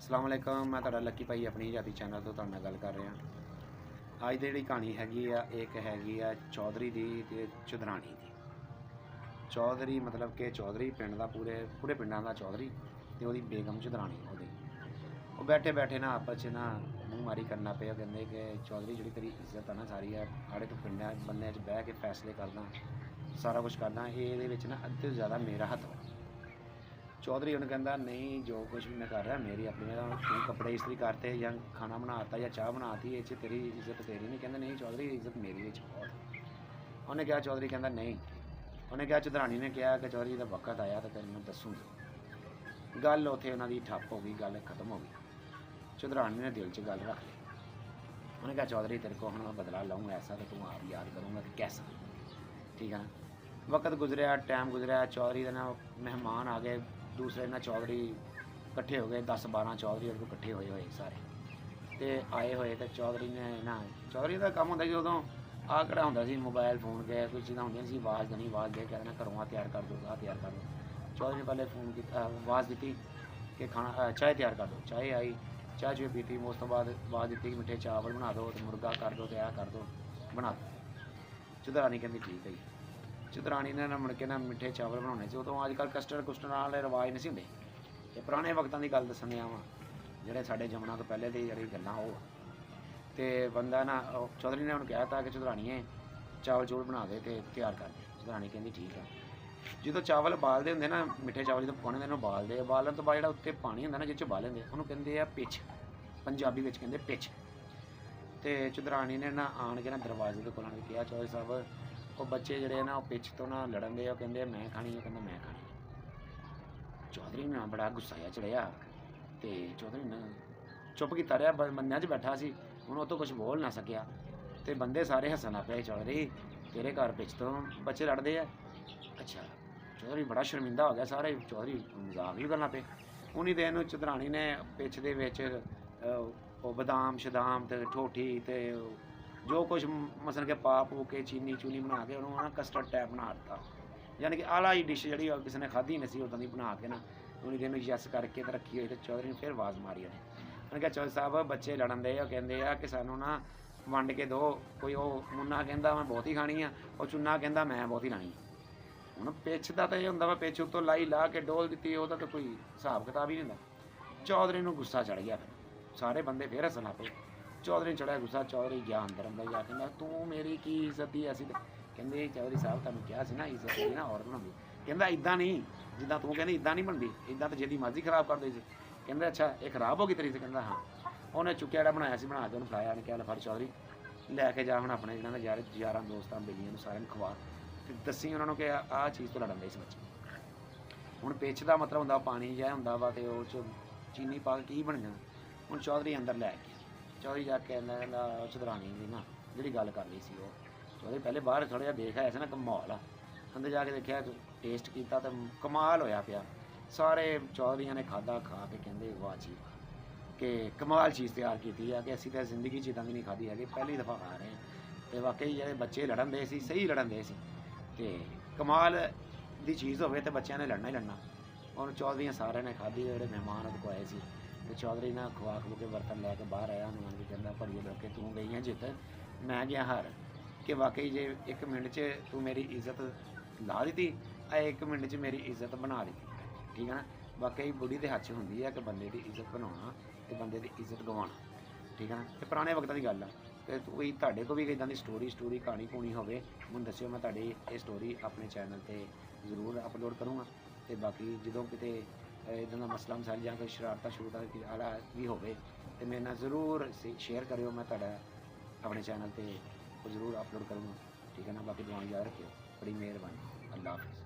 अस्सलाम वालेकुम। मैं तुहाडा लक्की भाई अपनी जाति चैनल तो तुहाडे नाल गल कर रहा। अज दी जिहड़ी कहानी हैगी आ, एक हैगी आ चौधरी दी ते चुधराणी दी। चौधरी मतलब कि चौधरी पिंड दा पूरे पूरे पिंडां दा चौधरी ते ओहदी बेगम चुधराणी ओहदी वो बैठे बैठे ना आपस च ना मूँह मारी करना पे। कहंदे कि चौधरी जिहड़ी तेरी इज्जत है ना सारी है साढ़े तो पिंड बन्ने च बह के फैसले करदा सारा कुछ करदा ये ना अद्धे तो ज़्यादा मेरा हत्थ वा। चौधरी उन्हें कहता नहीं जो कुछ भी मैं कर रहा मेरी अपनी तू कपड़े इस्त्री करते या खाना बनाता या चाह बनाती ये तेरी इज्जत तेरी नहीं। कहते नहीं चौधरी इज्जत मेरी बहुत। उन्हें कहा चौधरी कहता नहीं। उन्हें कहा चुधराणी ने कहा कि चौधरी का वक्त आया तो तेरे मैं दसूँगी। गल उत्थे उन्होंने ठप्प हो गई, गल खत्म हो गई। चुधराणी ने दिल च गल रख ली। उन्हें कहा चौधरी तेरे को हम बदला लाऊंगा ऐसा तो तू आप याद करूँगा कि कैसा। ठीक है ना। वक्त गुजरिया, टाइम गुजरिया, चौधरी का ना मेहमान आ गए दूसरे ना चौधरी इकट्ठे हो गए 10-12 चौधरी और इकट्ठे हुए सारे तो आए हुए तो चौधरी ने ना चौधरी का काम होंगे उदों आ कड़ा होंगे मोबाइल फोन के कुछ चीज़ा होंगे आवाज़ देनी, आवाज़ दे कहना घरों आ तैयार कर दो, आ तैयार कर दो। चौधरी ने पहले फोन की आवाज़ दी कि खाना चाय तैयार कर दो। चाय आई, चाय चूह पीती, उस तो बाद आवाज़ दी कि मिठे चावल बना दो तो मुर्गा कर दो तो यह कर दो बना दो। चुधराणी कहती ठीक है जी। चुधराणी ने ना मुड़ के ना मिठे चावल बनाने से उदों अजकल कस्टर्ड कुस्टर्ड वाले रिवाज नहीं होंगे तो पुराने वक्तों की गल दसन वा जोड़े साढ़े जमना तो पहले दी जी गल्लां वो तो बंदा ना चौधरी ने उन्हें कहा था कि चुधराणीए चावल चूवल बना दे तो तैयार कर दे। चुधराणी कहती ठीक है। जो चावल उबालते होंगे ना मिठे चावल जो पकाने होंगे उबालते उबालन तो बाद जो उत्ते पानी होंगे ना जिस उबाले होंगे उन्होंने कहते हैं पिछ, पंजाबी में कहते पिछ। तो चुधराणी ने ना आन के ना दरवाजे के कोल कहा चौधरी साहब वो बच्चे जोड़े ना पिछ तो ना लड़न दे कहते मैं खानी है, कहते मैं खानी। चौधरी ने बड़ा गुस्सा आ चढ़िया तो चौधरी ने चुप किया रहा, बंद च बैठा सी हूँ वो तो कुछ बोल ना सकिया तो बंदे सारे हसन पे चौधरी तेरे घर पिछ तो बच्चे लड़ते हैं। अच्छा चौधरी बड़ा शर्मिंदा हो गया, सारे चौधरी मजाक भी करना पे। उन्हीं दिन चुधराणी ने पिछ के बदाम शदाम तो ठोठी तो जो कुछ मसल के पा पू के चीनी चूनी बना के उन्होंने कस्टर्ड टाइप बना दिता, यानी कि आला ही डिश जी किसी ने खाधी नहीं सी उदा की बना के ना उन्हीं दिन यस करके तो रखी हुई। तो चौधरी ने फिर आवाज़ मारी उन्हें कहा चौधरी साहब बच्चे लड़न दे कहते हैं कि सानू ना वंड के दो, कोई वो मुन्ना कहता मैं बहुत ही खानी है और चुन्ना कहता मैं बहुत ही लानी। हूँ पिछ का तो यह होंगे वा पिछ उत्तों लाई ला के डोल दी वह तो कोई हिसाब किताब ही नहीं होंगे। चौधरी को गुस्सा चढ़ गया, फिर सारे बंदे फिर हसन पे। चौधरी चढ़िया गुस्सा, चौधरी गया अंदर अंदर जा कहना तू मेरी की इज्जत दी ऐसी कहते चौधरी साहब तुम क्या ना इज्जत दी ना और बनाती कहता इदा नहीं जिदा तू कहती इदा नहीं बनती, इदा तो जिंदी मर्जी खराब कर दी कहते अच्छा ये खराब हो गई तरी से कहता हाँ। उन्हें चुक्या जो बनाया बना के उन्हें फलाया क्या फड़ चौधरी लैके जा हम अपने जिन्होंने यार दोस्तों बेलियों सारे खवा तो दसी उन्होंने कि आह चीज़ तो लड़न दे इस बच्चे। हूँ पिछ का मतलब होंगे पानी जहा होंगे वा तो चीनी पा के की बन जाना। हूँ चौधरी अंदर लै गया, चौधरी जाके कहना चुधराणी की ना जी गल कर रही सी चौधरी पहले बाहर थोड़ा जहा देख आया से ना माहौल आ अंदर जाके देखा टेस्ट किया तो कमाल होया पिया। सारे चौधरिया ने खादा खा के कहते वाह जी कि कमाल चीज़ तैयार की है कि असी तो जिंदगी च इदा की नहीं खाधी है, पहली दफ़ा खा रहे हैं तो वाकई जो बच्चे लड़न दे सी सही लड़न दे सी ते कमाल की चीज़ हो तो बच्चों ने लड़ना ही लड़ना। और चौधरी सारे ने खाधी जो मेहमान आए थे तो चौधरी ना खुआ खू के बर्तन लैके बाहर आया उन्होंने भी कहना भड़िए लोके तू गई है जित मैं गया हार कि वाकई जे एक मिनट च तू मेरी इज्जत ला दी एक मिनट च मेरी इज्जत बना दी। ठीक है ना। वाकई बुढ़ी के हाथ होंगी है कि बंदे की इज्जत बनाना तो बंदे की इज्जत गवाना। ठीक है ना। तो पुराने वक्तों की गल है तो कोई तुहाडे को भी इदां दी स्टोरी कहानी कूनी होवे मैनूं दस्सिओ, मैं तुहाडी ये स्टोरी अपने चैनल पर जरूर अपलोड करूँगा। तो बाकी जो किते इदां दा मसला मसाइल या कोई शरारत शरूरत आला भी होवे तो मेरे नाल जरूर शेयर करियो, मैं तुहाडा अपने चैनल पर जरूर अपलोड करूँगा। ठीक है ना। बाकी दुआएं याद रखियो, बड़ी मेहरबानी। अल्लाह हाफिज़।